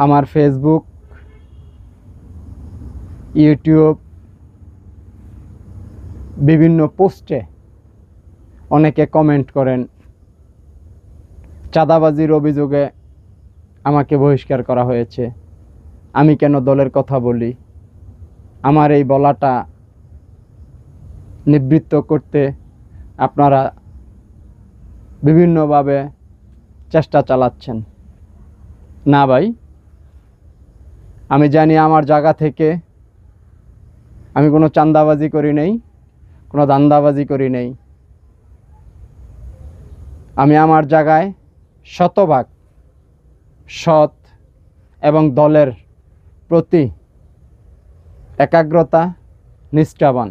আমার Facebook, YouTube বিভিন্ন পোস্টে অনেকে কমেন্ট করেন, চাঁদাবাজির অভিযোগে আমাকে বহিষ্কার করা হয়েছে। আমি কেন দলের কথা বলি? আমার এই বলাটা নিবৃত্ত করতে আপনারা বিভিন্নভাবে চেষ্টা চালাচ্ছেন। না ভাই, আমি জানি আমার জায়গা থেকে আমি কোনো চাঁদাবাজি করি নাই, কোনো ধান্দাবাজি করি নাই। আমি আমার জায়গায় শতভাগ সৎ এবং দলের প্রতি একাগ্রতা, নিষ্ঠাবান।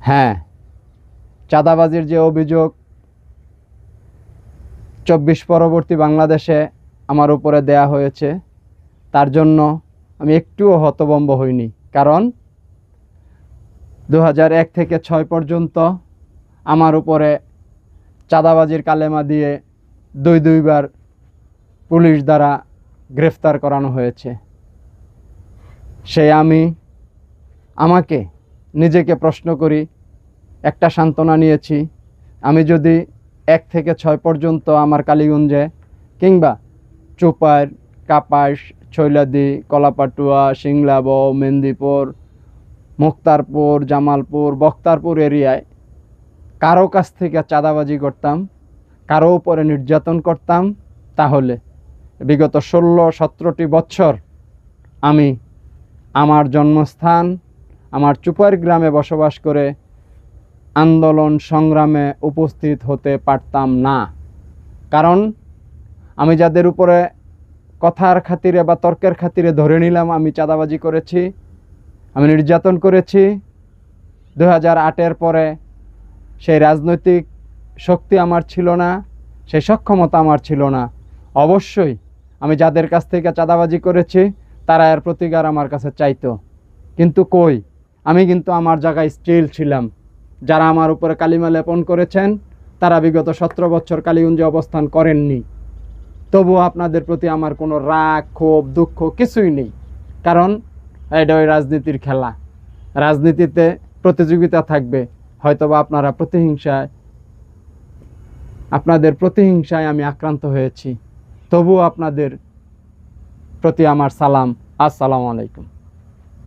হ্যাঁ, চাঁদাবাজির যে অভিযোগ 24 পরবর্তী বাংলাদেশে আমার উপরে দেয়া হয়েছে, তার জন্য আমি একটুও হতভম্ব হইনি। কারণ 2001 থেকে 6 পর্যন্ত আমার উপরে চাঁদাবাজির কালেমা দিয়ে দুইবার পুলিশ দ্বারা গ্রেফতার করানো হয়েছে। সেই আমাকে নিজেকে প্রশ্ন করি, একটা সান্ত্বনা নিয়েছি। আমি যদি 1 থেকে 6 পর্যন্ত আমার কালীগঞ্জে কিংবা চোপাইর, কাপাস, ছৈলাদি, কলাপাটুয়া, সিংলাবো, মেন্দিপুর, মুক্তারপুর, জামালপুর, বক্তারপুর এরিয়ায় কারো কাছ থেকে চাঁদাবাজি করতাম, কারো উপরে নির্যাতন করতাম, তাহলে বিগত 16-17টি বছর আমি আমার জন্মস্থান, আমার চুপার গ্রামে বসবাস করে আন্দোলন সংগ্রামে উপস্থিত হতে পারতাম না। কারণ আমি যাদের উপরে কথার খাতিরে বা তর্কের খাতিরে ধরে নিলাম আমি চাঁদাবাজি করেছি, আমি নির্যাতন করেছি, 2008-এর পরে সেই রাজনৈতিক শক্তি আমার ছিল না, সেই সক্ষমতা আমার ছিল না। অবশ্যই আমি যাদের কাছ থেকে চাঁদাবাজি করেছি তারা এর প্রতিকার আমার কাছে চাইতো, কিন্তু কই, আমি কিন্তু আমার জায়গায় স্টিল ছিলাম। যারা আমার উপরে কালিমা লেপন করেছেন তারা বিগত 17 বছর কালীগঞ্জে অবস্থান করেননি। তবুও আপনাদের প্রতি আমার কোনো রাগ, ক্ষোভ, দুঃখ কিছুই নেই। কারণ এটা ওই রাজনীতির খেলা। রাজনীতিতে প্রতিযোগিতা থাকবে। হয়তোবা আপনাদের প্রতিহিংসায় আমি আক্রান্ত হয়েছি। তবুও আপনাদের প্রতি আমার সালাম। আসসালামু আলাইকুম।